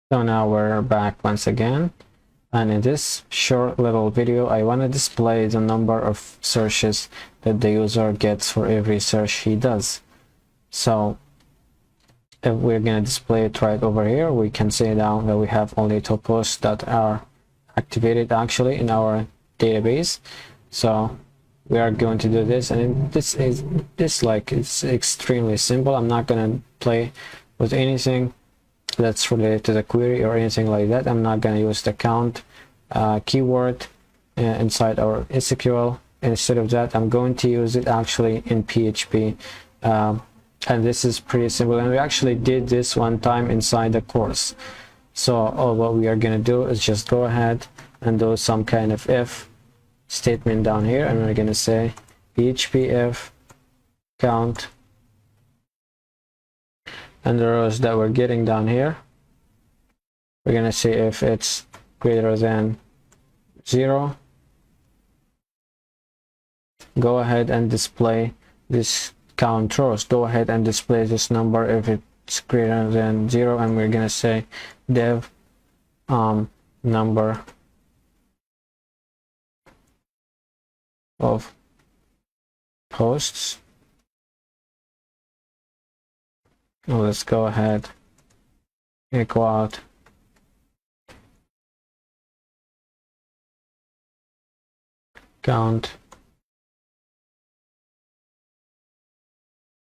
So now we're back once again, and in this short little video I want to display the number of searches that the user gets for every search he does. So if we're going to display it right over here, we can say now that we have only two posts that are activated actually in our database. So we are going to do this, and this like it's extremely simple. I'm not going to play with anything that's related to the query or anything like that. I'm not going to use the count keyword inside our SQL. Instead of that, I'm going to use it actually in PHP, and this is pretty simple, and we actually did this one time inside the course. So all what we are going to do is just go ahead and do some kind of if statement down here, and we're going to say PHP if count, and the rows that we're getting down here, we're going to say if it's greater than 0, go ahead and display this count rows. Go ahead and display this number if it's greater than 0, and we're going to say dev number of posts. Now let's go ahead, equal out count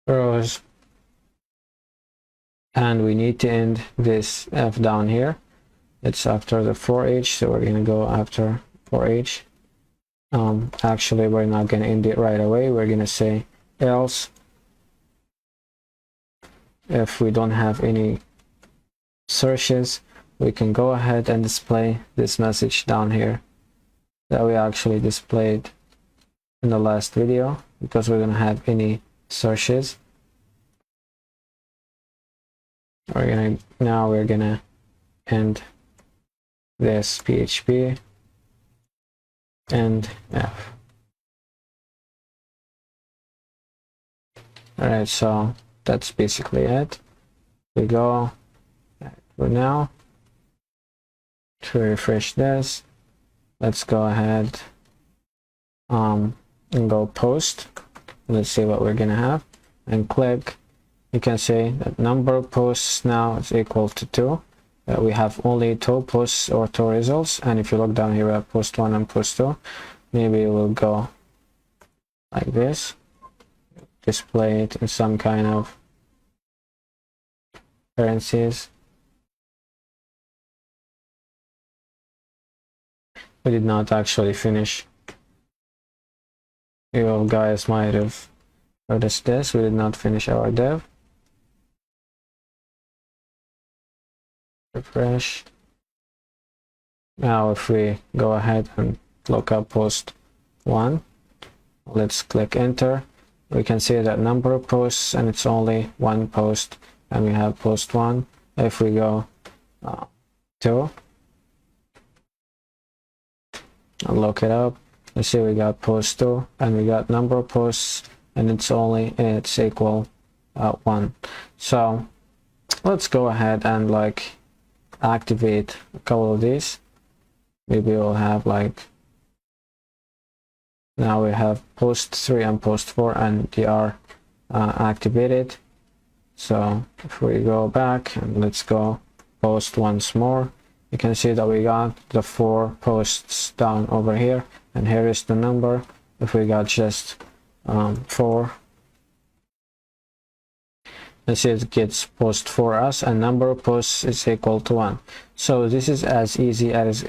rows, and we need to end this f down here. It's after the for each, so we're going to go after for each. Actually we're not going to end it right away. We're going to say else if we don't have any searches. We can go ahead and display this message down here that we actually displayed in the last video, because we don't have any searches. Now we're gonna end this PHP and f. Alright, so that's basically it. We go for now to refresh this. Let's go ahead and go post. Let's see what we're gonna have, and click. You can say that number of posts now is equal to 2. We have only 2 posts or 2 results, and if you look down here at post 1 and post 2, maybe it will go like this. Display it in some kind of parentheses. We did not actually finish. You guys might have noticed this. We did not finish our dev. Refresh. Now if we go ahead and look up post 1, let's click enter. We can see that number of posts, and it's only 1 post, and we have post 1. If we go 2 and look it up, let's see we got post 2, and we got number of posts, and it's equal 1. So let's go ahead and like activate a couple of these. Maybe we'll have like, now we have post 3 and post 4, and they are activated. So if we go back and let's go post once more, you can see that we got the 4 posts down over here, and here is the number. If we got just 4, let's see, it gets post for us, and number of posts is equal to 1. So this is as easy as